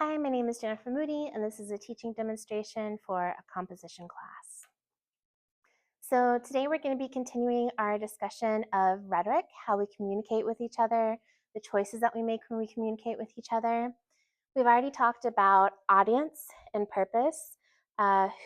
Hi, my name is Jenni Moody, and this is a teaching demonstration for a composition class. So today we're going to be continuing our discussion of rhetoric, how we communicate with each other, the choices that we make when we communicate with each other. We've already talked about audience and purpose,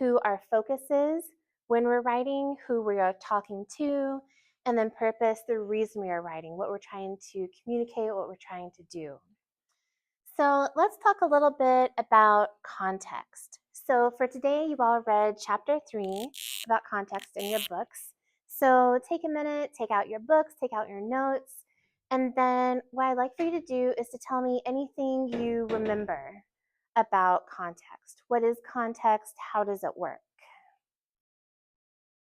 who our focus is when we're writing, who we are talking to, and then purpose, the reason we are writing, what we're trying to communicate, what we're trying to do. So let's talk a little bit about context. So for today, you've all read chapter 3 about context in your books. So take a minute, take out your books, take out your notes, and then what I'd like for you to do is to tell me anything you remember about context. What is context? How does it work?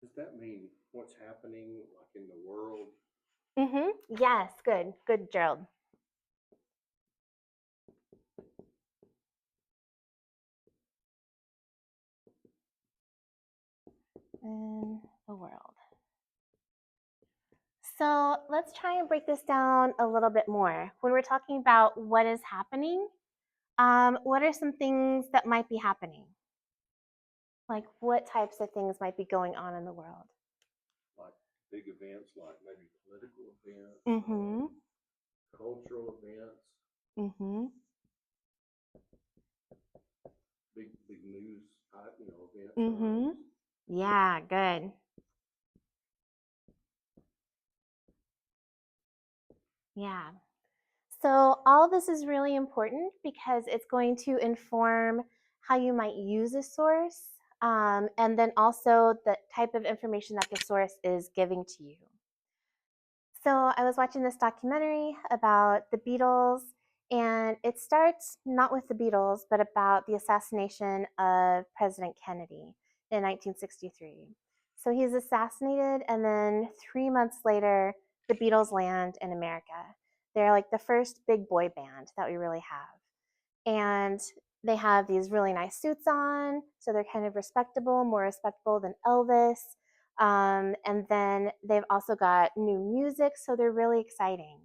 Does that mean what's happening like in the world? Yes, good. Good, Gerald. In the world. So let's try and break this down a little bit more. When we're talking about what is happening, what are some things that might be happening? Like what types of things might be going on in the world? Like big events, like maybe political events, Mm-hmm. cultural events, Mm-hmm. big news type, events Mm-hmm. arise. Yeah, good. Yeah. So all of this is really important because it's going to inform how you might use a source, and then also the type of information that the source is giving to you. So I was watching this documentary about the Beatles, and it starts not with the Beatles, but about the assassination of President Kennedy in 1963. So he's assassinated, and then 3 months later, the Beatles land in America. They're like the first big boy band that we really have. And they have these really nice suits on, so they're kind of respectable, more respectable than Elvis. And then they've also got new music, so they're really exciting.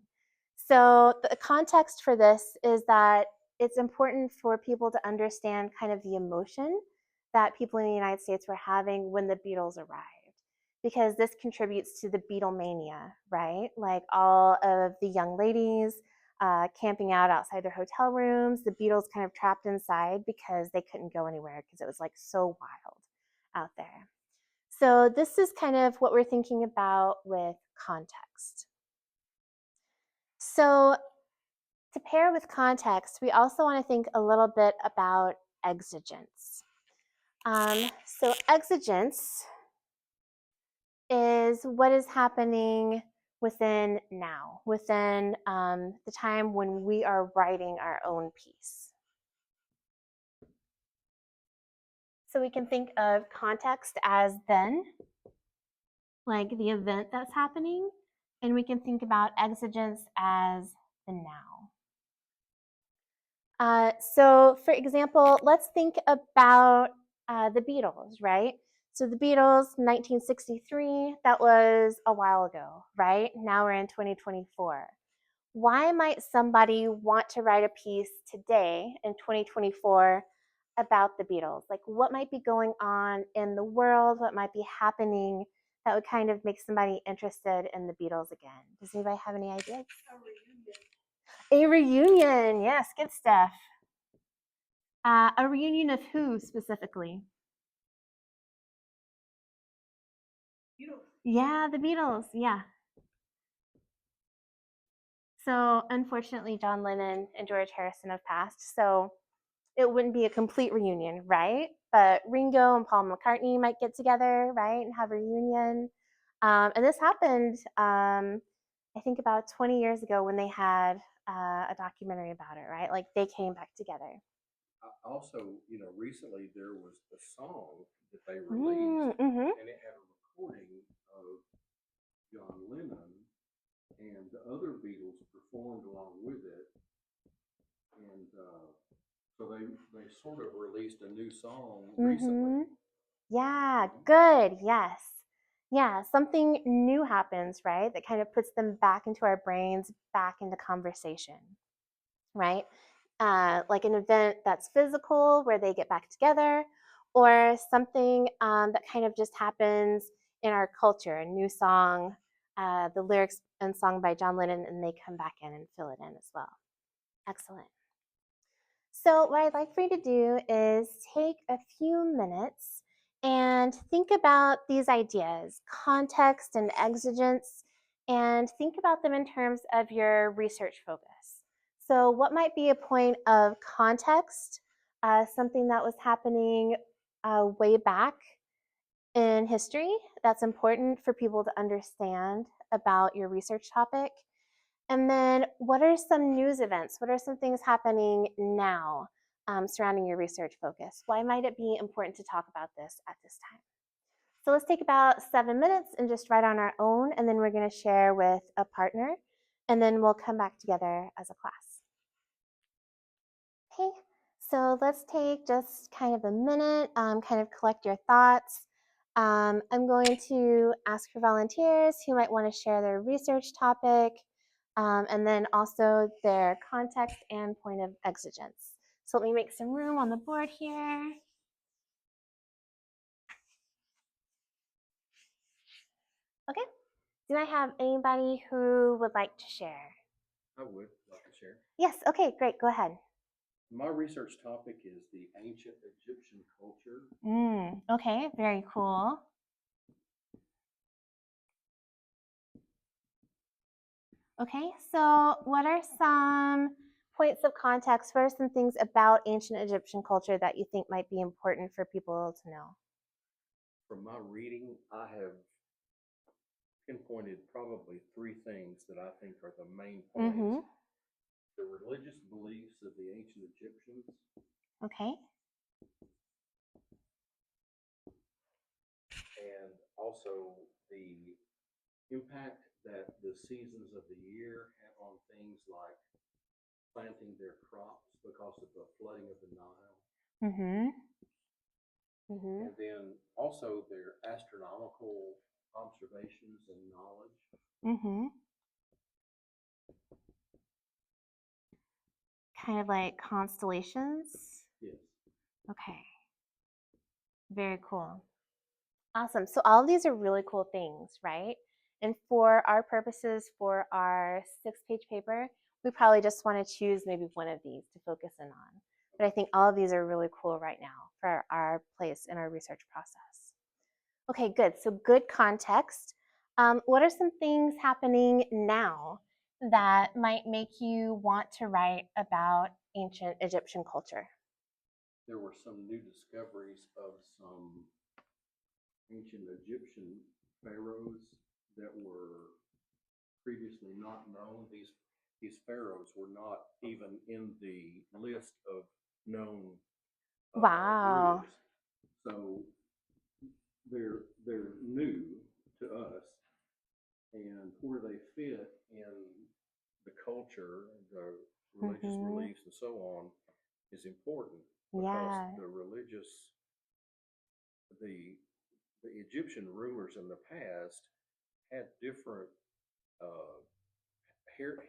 So the context for this is that it's important for people to understand kind of the emotion that people in the United States were having when the Beatles arrived, because this contributes to the Beatlemania, right? Like all of the young ladies camping out outside their hotel rooms, the Beatles kind of trapped inside because they couldn't go anywhere because it was like so wild out there. So this is kind of what we're thinking about with context. So to pair with context, we also want to think a little bit about exigence. So exigence is what is happening within now, within the time when we are writing our own piece. So we can think of context as then, like the event that's happening, and we can think about exigence as the now. So for example, let's think about the Beatles, right? So the Beatles, 1963, that was a while ago, right? Now we're in 2024. Why might somebody want to write a piece today in 2024 about the Beatles? Like what might be going on in the world? What might be happening that would kind of make somebody interested in the Beatles again? Does anybody have any ideas? A reunion, yes, good stuff. A reunion of who specifically? Beatles. Yeah, the Beatles, yeah. So unfortunately, John Lennon and George Harrison have passed, so it wouldn't be a complete reunion, right? But Ringo and Paul McCartney might get together, right, and have a reunion. And this happened, I think, about 20 years ago when they had a documentary about it, right? Like they came back together. Also, recently there was the song that they released, Mm-hmm. and it had a recording of John Lennon and the other Beatles performed along with it, and so they sort of released a new song Mm-hmm. recently. Yeah, Mhm. good. Yes. Yeah, something new happens, right? That kind of puts them back into our brains, back into conversation, right? like an event that's physical where they get back together, or something that kind of just happens in our culture, a new song, the lyrics and song by John Lennon, and they come back in and fill it in as well. Excellent. So, what I'd like for you to do is take a few minutes and think about these ideas, context and exigence, and think about them in terms of your research focus. So, what might be a point of context, something that was happening way back in history that's important for people to understand about your research topic? And then, what are some news events? What are some things happening now surrounding your research focus? Why might it be important to talk about this at this time? So, let's take about 7 minutes and just write on our own, and then we're going to share with a partner, and then we'll come back together as a class. Okay, so let's take just kind of a minute, kind of collect your thoughts. I'm going to ask for volunteers who might want to share their research topic, and then also their context and point of exigence. So let me make some room on the board here. Okay, do I have anybody who would like to share? I would like to share. Yes, okay, great, go ahead. My research topic is the ancient Egyptian culture. Okay, very cool. Okay, so what are some points of context? What are some things about ancient Egyptian culture that you think might be important for people to know? From my reading, I have pinpointed probably three things that I think are the main points. Mm-hmm. The religious beliefs of the ancient Egyptians, Okay. and also the impact that the seasons of the year have on things like planting their crops because of the flooding of the Nile, Mm-hmm. Mm-hmm. and then also their astronomical observations and knowledge. Mm-hmm. Kind of like constellations. Yes. Okay. Very cool. Awesome. So all of these are really cool things, right? And for our purposes, for our 6-page paper, we probably just want to choose maybe one of these to focus in on. But I think all of these are really cool right now for our place in our research process. Okay, good. So good context. What are some things happening now that might make you want to write about ancient Egyptian culture? There were some new discoveries of some ancient Egyptian pharaohs that were previously not known. These pharaohs were not even in the list of known Wow. rulers. So they're new to us, and where they fit in the culture, the religious Mm-hmm. beliefs, and so on is important because Yeah. the the Egyptian rulers in the past had different uh,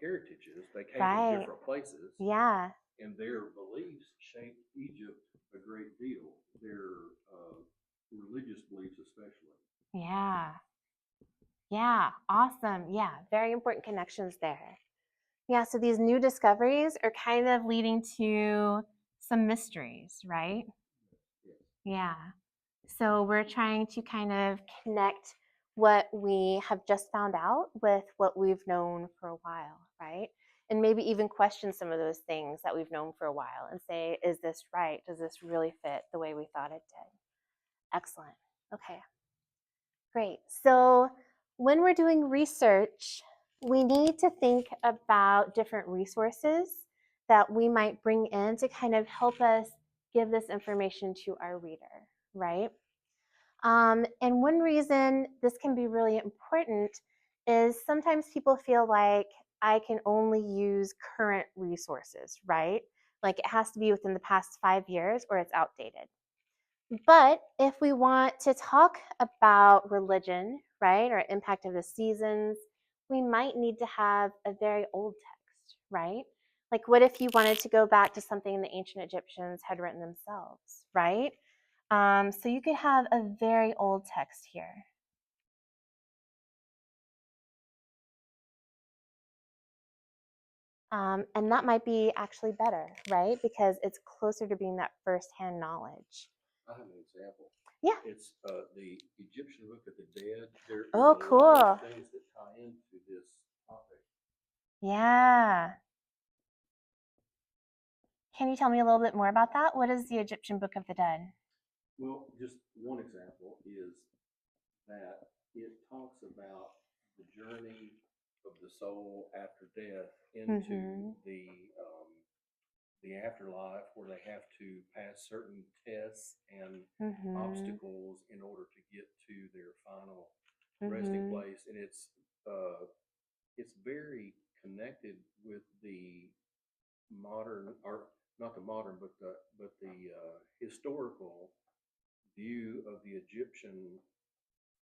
heritages. They came from Right. different places, Yeah. and their beliefs shaped Egypt a great deal. Their religious beliefs, especially. Yeah. Yeah. Awesome. Yeah. Very important connections there. Yeah. So these new discoveries are kind of leading to some mysteries, right? Yes. Yeah. So we're trying to kind of connect what we have just found out with what we've known for a while, right? And maybe even question some of those things that we've known for a while and say, is this right? Does this really fit the way we thought it did? Excellent. Okay, great. So when we're doing research, we need to think about different resources that we might bring in to kind of help us give this information to our reader, right? And one reason this can be really important is sometimes people feel like I can only use current resources, right? Like it has to be within the past 5 years or it's outdated. But if we want to talk about religion, right, or impact of the seasons, we might need to have a very old text, right? Like, what if you wanted to go back to something the ancient Egyptians had written themselves, right? So you could have a very old text here. And that might be actually better, right? Because it's closer to being that firsthand knowledge. I have an example. Yeah. It's the Egyptian Book of the Dead. There's Oh, a lot cool. of things that tie into this topic. Yeah. Can you tell me a little bit more about that? What is the Egyptian Book of the Dead? Well, just one example is that it talks about the journey of the soul after death into Mm-hmm. the afterlife, where they have to pass certain tests and Mm-hmm. obstacles in order to get to their final resting Mm-hmm. place, and it's very connected with the modern, or not the modern, but the historical view of the Egyptian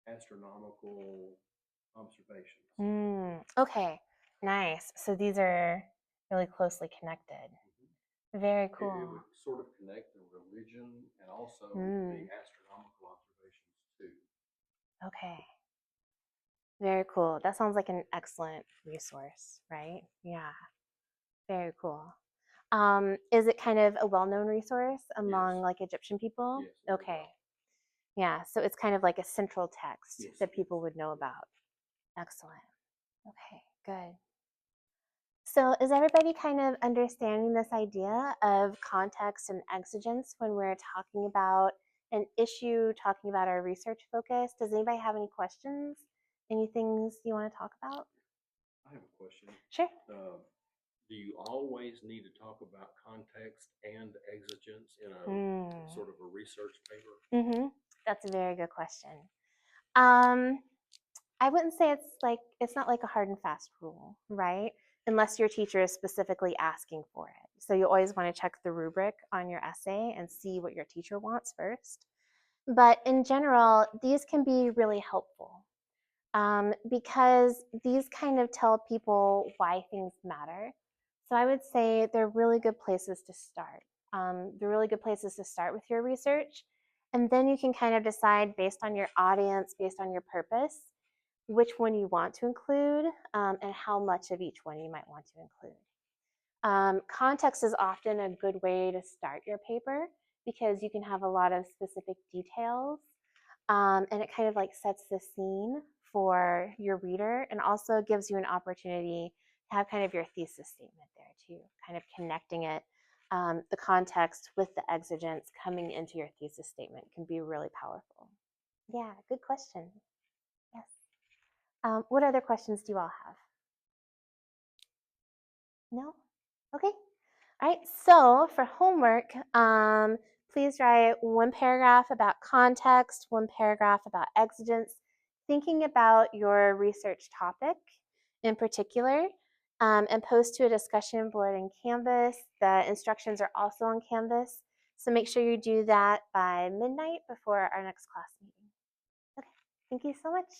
astronomical observations. Okay, nice. So these are really closely connected. Mhm. Very It cool. would sort of connect the religion and also the Mm, astronomical observations too. okay, very cool. That sounds like an excellent resource, right? Yeah, very cool. Is it kind of a well-known resource Yes, among like Egyptian people? yes, very Okay, well. yeah. So it's kind of like a central text Yes, that it is. people would know Yes. about. Excellent. Okay, good. So, is everybody kind of understanding this idea of context and exigence when we're talking about an issue, talking about our research focus? Does anybody have any questions? Any things you want to talk about? I have a question. Sure. Uh, do you always need to talk about context and exigence in a Hmm. sort of a research paper? Mm-hmm. That's a very good question. Um, I wouldn't say it's not like a hard and fast rule, right? Unless your teacher is specifically asking for it. So you always want to check the rubric on your essay and see what your teacher wants first. But in general, these can be really helpful because these kind of tell people why things matter. So I would say they're really good places to start. They're really good places to start with your research. And then you can kind of decide based on your audience, based on your purpose, which one you want to include and how much of each one you might want to include. Context is often a good way to start your paper because you can have a lot of specific details and it kind of like sets the scene for your reader and also gives you an opportunity to have kind of your thesis statement there too, kind of connecting it. The context with the exigence coming into your thesis statement can be really powerful. Yeah, good question. Yes. What other questions do you all have? No? Okay. All right, so for homework, please write one paragraph about context, one paragraph about exigence, thinking about your research topic in particular, and post to a discussion board in Canvas. The instructions are also on Canvas, so make sure you do that by midnight before our next class meeting. Okay, thank you so much.